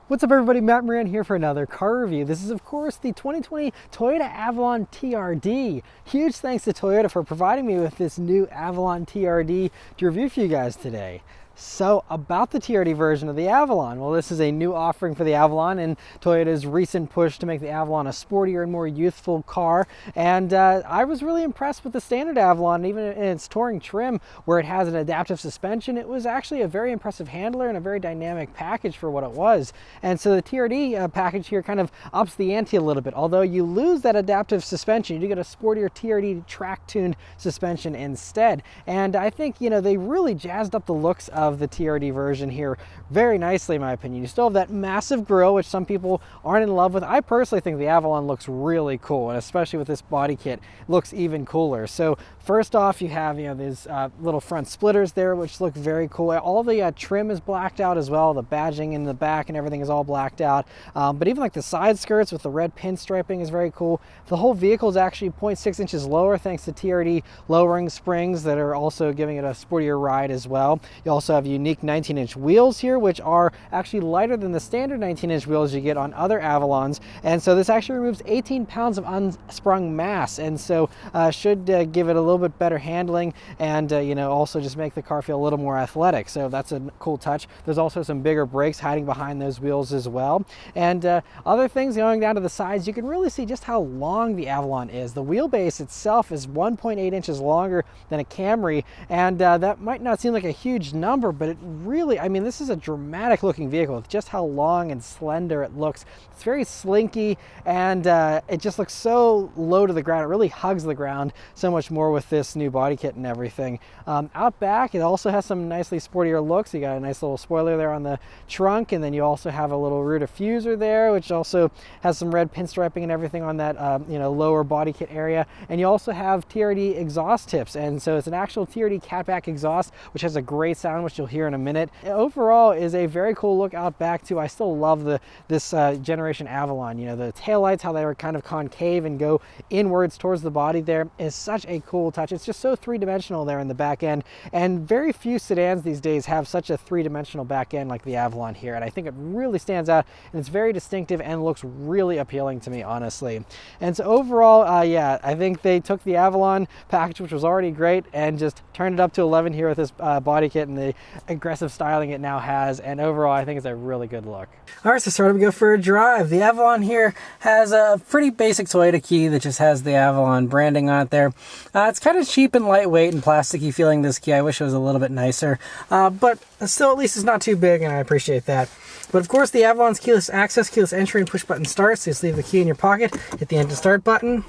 What's up everybody, Matt Maran here for another car review. This is of course the 2020 Toyota Avalon TRD. Huge thanks to Toyota for providing me with this new Avalon TRD to review for you guys today. So about the TRD version of the Avalon. Well, this is a new offering for the Avalon and Toyota's recent push to make the Avalon a sportier and more youthful car. And I was really impressed with the standard Avalon, even in its touring trim where it has an adaptive suspension. It was actually a very impressive handler and a very dynamic package for what it was. And so the TRD package here kind of ups the ante a little bit. Although you lose that adaptive suspension, you do get a sportier TRD track-tuned suspension instead. And I think, you know, they really jazzed up the looks of the TRD version here very nicely in my opinion. You still have that massive grille, which some people aren't in love with. I personally think the Avalon looks really cool, and especially with this body kit, looks even cooler. So first off, you have these little front splitters there, which look very cool. All the trim is blacked out as well. The badging in the back and everything is all blacked out. But even like the side skirts with the red pinstriping is very cool. The whole vehicle is actually 0.6 inches lower thanks to TRD lowering springs that are also giving it a sportier ride as well. You also have unique 19-inch wheels here, which are actually lighter than the standard 19-inch wheels you get on other Avalons. And so this actually removes 18 pounds of unsprung mass, and so should give it a little bit better handling and also just make the car feel a little more athletic. So that's a cool touch. There's also some bigger brakes hiding behind those wheels as well. And other things going down to the sides, you can really see just how long the Avalon is. The wheelbase itself is 1.8 inches longer than a Camry, and that might not seem like a huge number, but it really, I mean, this is a dramatic looking vehicle with just how long and slender it looks. It's very slinky, and it just looks so low to the ground. It really hugs the ground so much more with this new body kit and everything. Out back, it also has some nicely sportier looks. You got a nice little spoiler there on the trunk, and then you also have a little rear diffuser there, which also has some red pinstriping and everything on that lower body kit area. And you also have TRD exhaust tips, and so it's an actual TRD catback exhaust, which has a great sound, which you'll hear in a minute. Overall is a very cool look out back too. I still love this generation Avalon. The taillights, how they were kind of concave and go inwards towards the body there, is such a cool touch. It's just so three-dimensional there in the back end, and very few sedans these days have such a three-dimensional back end like the Avalon here, and I think it really stands out, and it's very distinctive and looks really appealing to me, honestly. And so overall, yeah, I think they took the Avalon package, which was already great, and just turned it up to 11 here with this body kit and the aggressive styling it now has, and overall I think it's a really good look. All right, so starting to go for a drive. The Avalon here has a pretty basic Toyota key that just has the Avalon branding on it there. It's kind of cheap and lightweight and plasticky feeling, this key. I wish it was a little bit nicer, but still at least it's not too big, and I appreciate that. But of course the Avalon's keyless access, keyless entry, and push button start, so just leave the key in your pocket, hit the engine start button,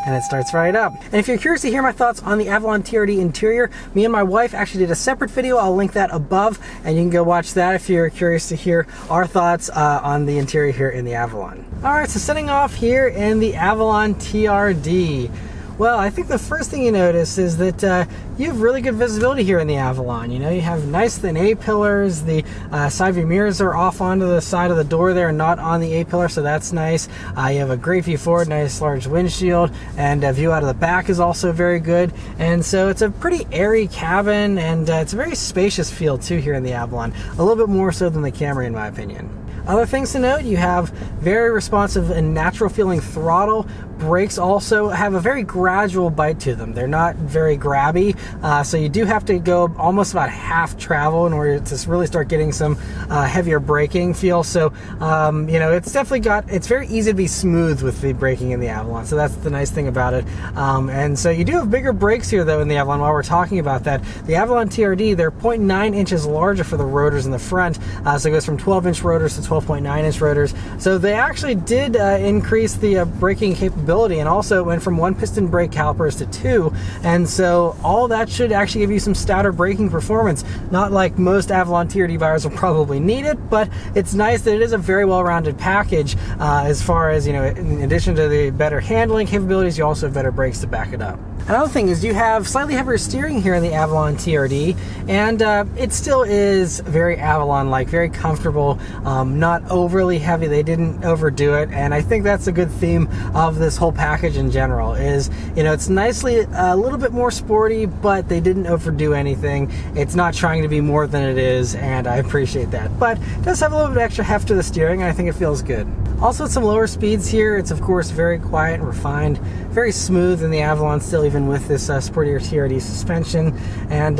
and it starts right up. And if you're curious to hear my thoughts on the Avalon TRD interior, me and my wife actually did a separate video. I'll link that above, and you can go watch that if you're curious to hear our thoughts on the interior here in the Avalon. All right, so setting off here in the Avalon TRD. Well, I think the first thing you notice is that you have really good visibility here in the Avalon. You have nice thin A-pillars. The side view mirrors are off onto the side of the door there and not on the A-pillar, so that's nice. You have a great view forward, nice large windshield, and a view out of the back is also very good. And so it's a pretty airy cabin, and it's a very spacious feel too here in the Avalon. A little bit more so than the Camry in my opinion. Other things to note, you have very responsive and natural feeling throttle. Brakes also have a very gradual bite to them. They're not very grabby, so you do have to go almost about half travel in order to really start getting some heavier braking feel. So it's definitely it's very easy to be smooth with the braking in the Avalon, so that's the nice thing about it. And so you do have bigger brakes here though in the Avalon. While we're talking about that, the Avalon TRD, they're 0.9 inches larger for the rotors in the front, so it goes from 12-inch rotors to 12.9-inch rotors. So they actually did increase the braking capability, and also it went from 1 piston brake calipers to 2, and so all that should actually give you some stouter braking performance. Not like most Avalon TRD buyers will probably need it, but it's nice that it is a very well-rounded package as far as, in addition to the better handling capabilities, you also have better brakes to back it up. Another thing is you have slightly heavier steering here in the Avalon TRD, and it still is very Avalon-like, very comfortable, not overly heavy. They didn't overdo it, and I think that's a good theme of this whole package in general is, you know, it's nicely a little bit more sporty, but they didn't overdo anything. It's not trying to be more than it is, and I appreciate that. But it does have a little bit extra heft to the steering, and I think it feels good. Also at some lower speeds here, it's of course very quiet and refined, very smooth in the Avalon still, even with this sportier TRD suspension. And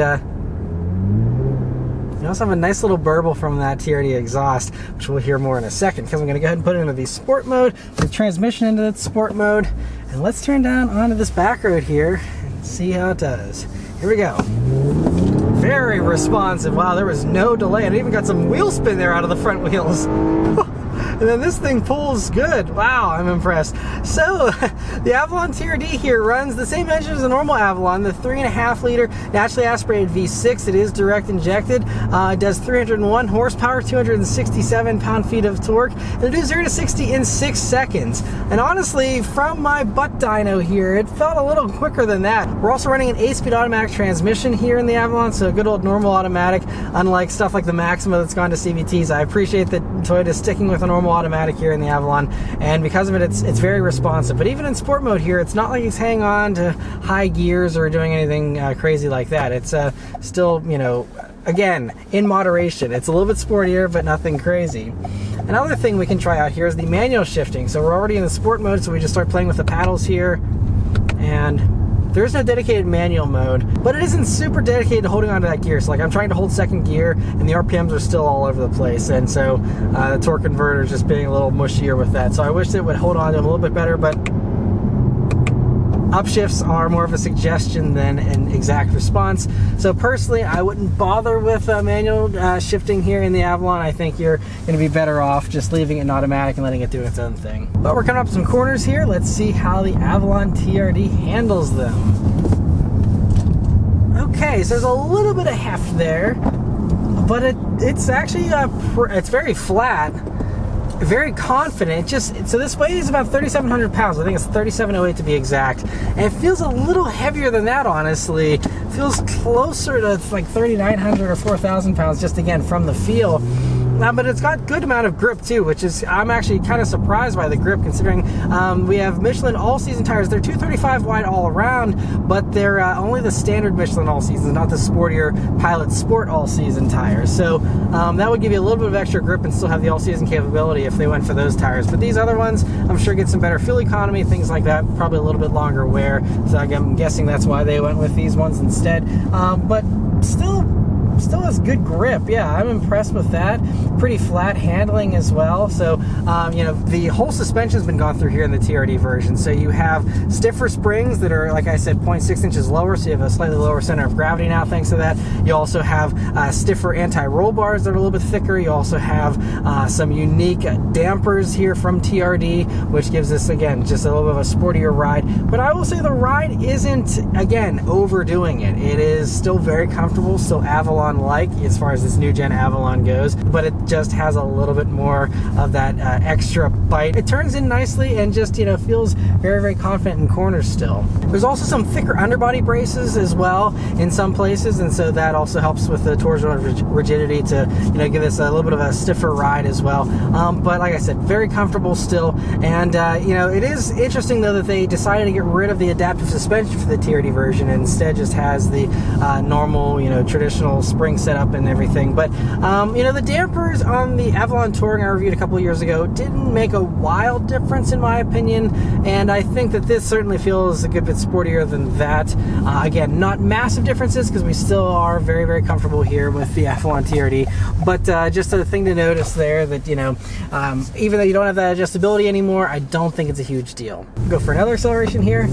you also have a nice little burble from that TRD exhaust, which we'll hear more in a second, because I'm going to go ahead and put it into the sport mode, the transmission into the sport mode, and let's turn down onto this back road here and see how it does. Here we go. Very responsive. Wow, there was no delay. And it even got some wheel spin there out of the front wheels. And then this thing pulls good. Wow, I'm impressed. So the Avalon TRD here runs the same engine as the normal Avalon, the 3.5 liter naturally aspirated V6. It is direct injected. It does 301 horsepower, 267 pound-feet of torque. And it do 0 to 60 in 6 seconds. And honestly, from my butt dyno here, it felt a little quicker than that. We're also running an 8-speed automatic transmission here in the Avalon, so a good old normal automatic, unlike stuff like the Maxima that's gone to CVTs. I appreciate that Toyota is sticking with a normal automatic here in the Avalon, and because of it, it's very responsive. But even in sport mode here, it's not like it's hanging on to high gears or doing anything crazy like that. It's still, you know, again, in moderation. It's a little bit sportier, but nothing crazy. Another thing we can try out here is the manual shifting. So we're already in the sport mode, so we just start playing with the paddles here, and there is no dedicated manual mode, but it isn't super dedicated to holding onto that gear. So like I'm trying to hold second gear and the RPMs are still all over the place. And so the torque converter is just being a little mushier with that. So I wish it would hold on to it a little bit better, but upshifts are more of a suggestion than an exact response. So personally, I wouldn't bother with manual shifting here in the Avalon. I think you're going to be better off just leaving it in automatic and letting it do its own thing. But we're coming up some corners here. Let's see how the Avalon TRD handles them. Okay, so there's a little bit of heft there, but it's actually it's very flat. Very confident. So this weighs about 3,700 pounds. I think it's 3,708 to be exact. And it feels a little heavier than that, honestly. It feels closer to like 3,900 or 4,000 pounds, just again from the feel. But it's got good amount of grip too, which is, I'm actually kind of surprised by the grip, considering we have Michelin all-season tires. They're 235 wide all around, but they're only the standard Michelin all-season, not the sportier Pilot Sport all-season tires. So that would give you a little bit of extra grip and still have the all-season capability if they went for those tires. But these other ones, I'm sure get some better fuel economy, things like that, probably a little bit longer wear. So I'm guessing that's why they went with these ones instead. But still has good grip. Yeah, I'm impressed with that. Pretty flat handling as well. So, you know, the whole suspension's been gone through here in the TRD version. So you have stiffer springs that are, like I said, 0.6 inches lower. So you have a slightly lower center of gravity now thanks to that. You also have stiffer anti-roll bars that are a little bit thicker. You also have some unique dampers here from TRD, which gives us, again, just a little bit of a sportier ride. But I will say the ride isn't, again, overdoing it. It is still very comfortable, still Avalon-like as far as this new gen Avalon goes, but it just has a little bit more of that extra bite. It turns in nicely and just, you know, feels very, very confident in corners still. There's also some thicker underbody braces as well in some places, and so that also helps with the torsional rigidity to, you know, give us a little bit of a stiffer ride as well. But like I said, very comfortable still. And you know, it is interesting though that they decided to get rid of the adaptive suspension for the TRD version and instead just has the normal, you know, traditional spring setup and everything. But you know, the dampers on the Avalon Touring I reviewed a couple of years ago didn't make a wild difference in my opinion, and I think that this certainly feels a good bit sportier than that. Again, not massive differences because we still are very, very comfortable here with the Avalon TRD, but just a thing to notice there that, you know, even though you don't have that adjustability anymore, I don't think it's a huge deal. Go for another acceleration here.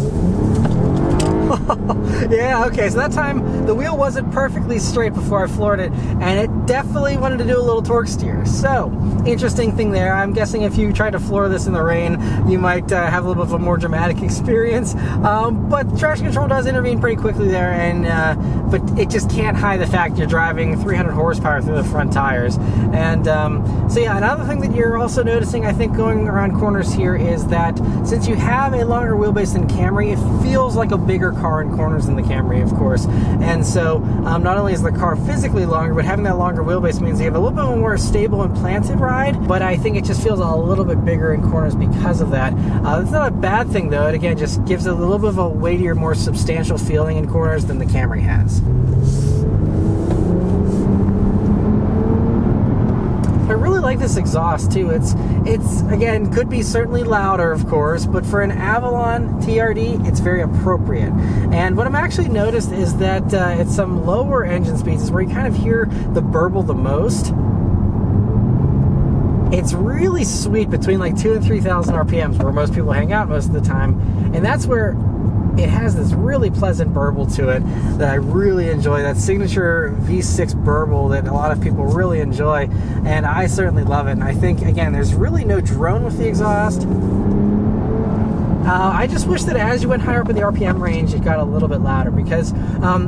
Yeah, okay, so that time the wheel wasn't perfectly straight before I floored it, and it definitely wanted to do a little torque steer. So, interesting thing there. I'm guessing if you tried to floor this in the rain, you might have a little bit of a more dramatic experience. But traction control does intervene pretty quickly there, and but it just can't hide the fact you're driving 300 horsepower through the front tires. And so yeah, another thing that you're also noticing, I think, going around corners here is that since you have a longer wheelbase than Camry, it feels like a bigger car in corners than the Camry, of course. And so not only is the car physically longer, but having that longer wheelbase means you have a little bit more stable and planted ride, but I think it just feels a little bit bigger in corners because of that. It's not a bad thing though. It again just gives it a little bit of a weightier, more substantial feeling in corners than the Camry has. I really like this exhaust too. It's again, could be certainly louder, of course, but for an Avalon TRD, it's very appropriate. And what I'm actually noticed is that at some lower engine speeds is where you kind of hear the burble the most. It's really sweet between like 2,000 and 3,000 RPMs, where most people hang out most of the time, and that's where it has this really pleasant burble to it that I really enjoy, that signature V6 burble that a lot of people really enjoy, and I certainly love it. And I think, again, there's really no drone with the exhaust. I just wish that as you went higher up in the RPM range, it got a little bit louder, because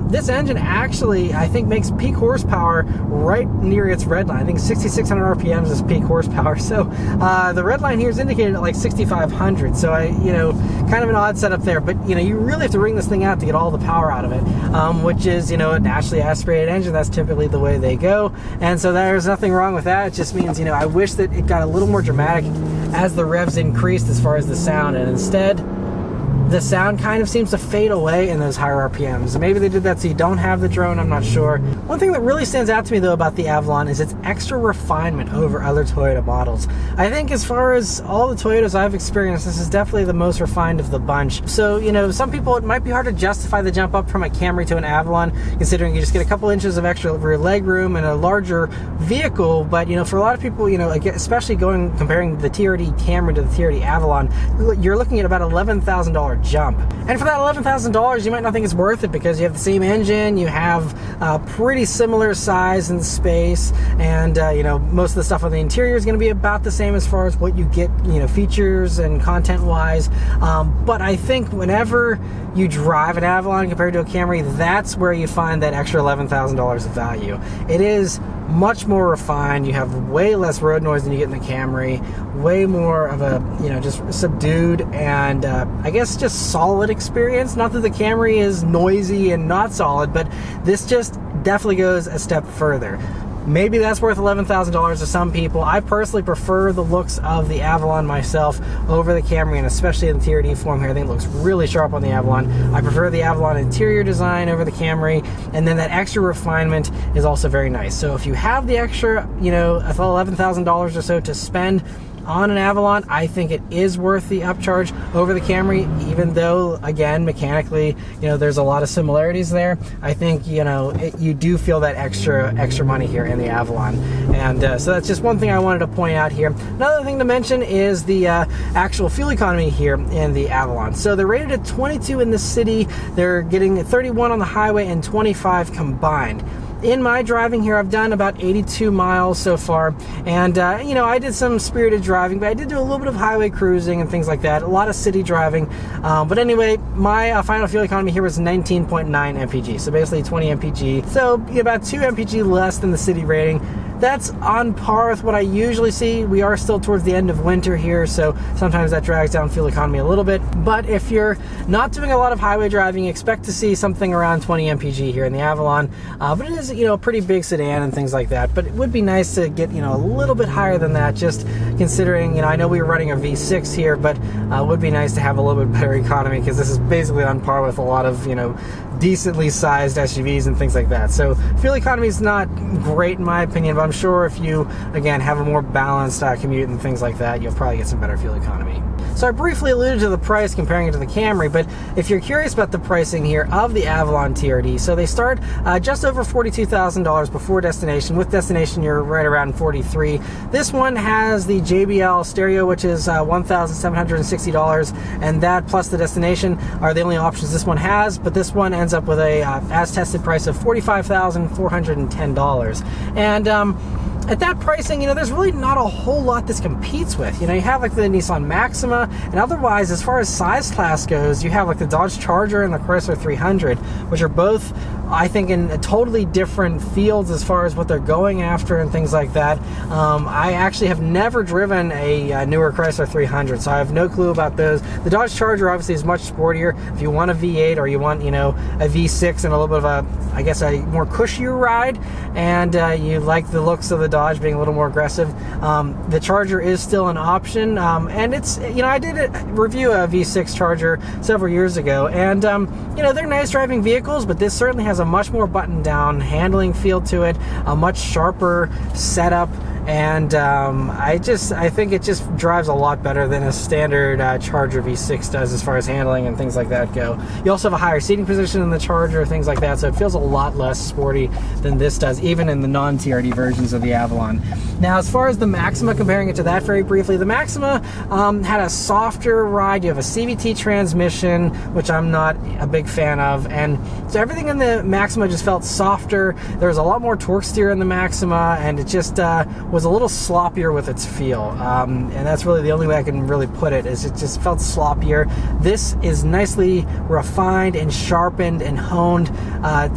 this engine actually, I think, makes peak horsepower right near its red line. I think 6,600 RPMs is peak horsepower. So the red line here is indicated at like 6,500. So kind of an odd setup there. But you really have to wring this thing out to get all the power out of it, which is a naturally aspirated engine. That's typically the way they go, and so there's nothing wrong with that. It just means I wish that it got a little more dramatic as the revs increased as far as the sound, and instead the sound kind of seems to fade away in those higher RPMs. Maybe they did that so you don't have the drone, I'm not sure. One thing that really stands out to me though about the Avalon is its extra refinement over other Toyota models. I think as far as all the Toyotas I've experienced, this is definitely the most refined of the bunch. So, some people, it might be hard to justify the jump up from a Camry to an Avalon, considering you just get a couple inches of extra rear leg room and a larger vehicle. But, for a lot of people, especially comparing the TRD Camry to the TRD Avalon, you're looking at about $11,000 jump. And for that $11,000, you might not think it's worth it, because you have the same engine, you have pretty similar size and space, and most of the stuff on the interior is going to be about the same as far as what you get, features and content wise. But I think whenever you drive an Avalon compared to a Camry, that's where you find that extra $11,000 of value. It is much more refined. You have way less road noise than you get in the Camry, way more of a just subdued and I guess just solid experience. Not that the Camry is noisy and not solid, but this just definitely goes a step further. Maybe that's worth $11,000 to some people. I personally prefer the looks of the Avalon myself over the Camry, and especially in the TRD form here. I think it looks really sharp on the Avalon. I prefer the Avalon interior design over the Camry, and then that extra refinement is also very nice. So if you have the extra, $11,000 or so to spend on an Avalon, I think it is worth the upcharge over the Camry, even though, again, mechanically, there's a lot of similarities there. I think, you do feel that extra money here in the Avalon. And so that's just one thing I wanted to point out here. Another thing to mention is the actual fuel economy here in the Avalon. So they're rated at 22 in the city. They're getting 31 on the highway and 25 combined. In my driving here, I've done about 82 miles so far, and I did some spirited driving, but I did do a little bit of highway cruising and things like that, a lot of city driving, but anyway, my final fuel economy here was 19.9 mpg, so basically 20 mpg, so about 2 mpg less than the city rating. That's on par with what I usually see. We are still towards the end of winter here, so sometimes that drags down fuel economy a little bit. But if you're not doing a lot of highway driving, expect to see something around 20 mpg here in the Avalon. But it is, a pretty big sedan and things like that. But it would be nice to get, a little bit higher than that, just considering, I know we were running a V6 here, but it would be nice to have a little bit better economy, because this is basically on par with a lot of, decently sized SUVs and things like that. So fuel economy is not great in my opinion, but I'm sure if you, again, have a more balanced commute and things like that, you'll probably get some better fuel economy. So I briefly alluded to the price comparing it to the Camry, but if you're curious about the pricing here of the Avalon TRD, so they start just over $42,000 before destination. With destination, you're right around 43. This one has the JBL stereo, which is $1,760, and that plus the destination are the only options this one has, but this one ends up with a as tested price of $45,410. And at that pricing, there's really not a whole lot this competes with. You have like the Nissan Maxima, and otherwise, as far as size class goes, you have like the Dodge Charger and the Chrysler 300, which are both, I think, in totally different fields as far as what they're going after and things like that. I actually have never driven a newer Chrysler 300, so I have no clue about those. The Dodge Charger obviously is much sportier. If you want a V8 or you want, a V6 and a little bit of a, I guess, a more cushier ride, and you like the looks of the Dodge being a little more aggressive, the Charger is still an option. And it's, I did review a V6 Charger several years ago, and they're nice driving vehicles, but this certainly has a much more buttoned down handling feel to it, a much sharper setup, and I think it just drives a lot better than a standard Charger V6 does as far as handling and things like that go. You also have a higher seating position in the Charger, things like that, so it feels a lot less sporty than this does, even in the non-TRD versions of the Avalon. Now, as far as the Maxima, comparing it to that very briefly, the Maxima had a softer ride. You have a CVT transmission, which I'm not a big fan of, and so everything in the Maxima just felt softer. There was a lot more torque steer in the Maxima, and it just was a little sloppier with its feel, and that's really the only way I can really put it, is it just felt sloppier. This is nicely refined and sharpened and honed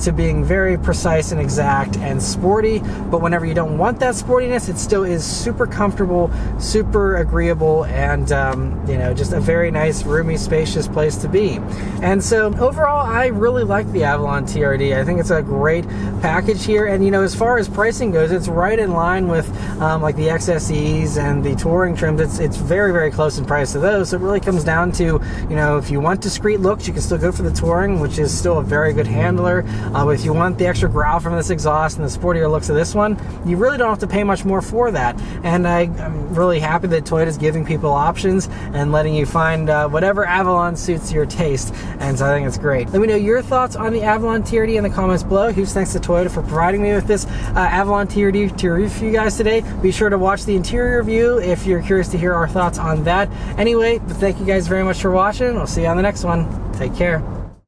to being very precise and exact and sporty, but whenever you don't want that sportiness, it still is super comfortable, super agreeable, and just a very nice, roomy, spacious place to be. And so overall, I really like the Avalon TRD. I think it's a great package here, and as far as pricing goes, it's right in line with like the XSEs and the touring trims. It's very, very close in price to those. So it really comes down to, if you want discreet looks, you can still go for the touring, which is still a very good handler. If you want the extra growl from this exhaust and the sportier looks of this one, you really don't have to pay much more for that. And I'm really happy that Toyota's giving people options and letting you find whatever Avalon suits your taste. And so I think it's great. Let me know your thoughts on the Avalon TRD in the comments below. Huge thanks to Toyota for providing me with this Avalon TRD to review for you guys today. Be sure to watch the interior review if you're curious to hear our thoughts on that. Anyway, thank you guys very much for watching. We'll see you on the next one. Take care.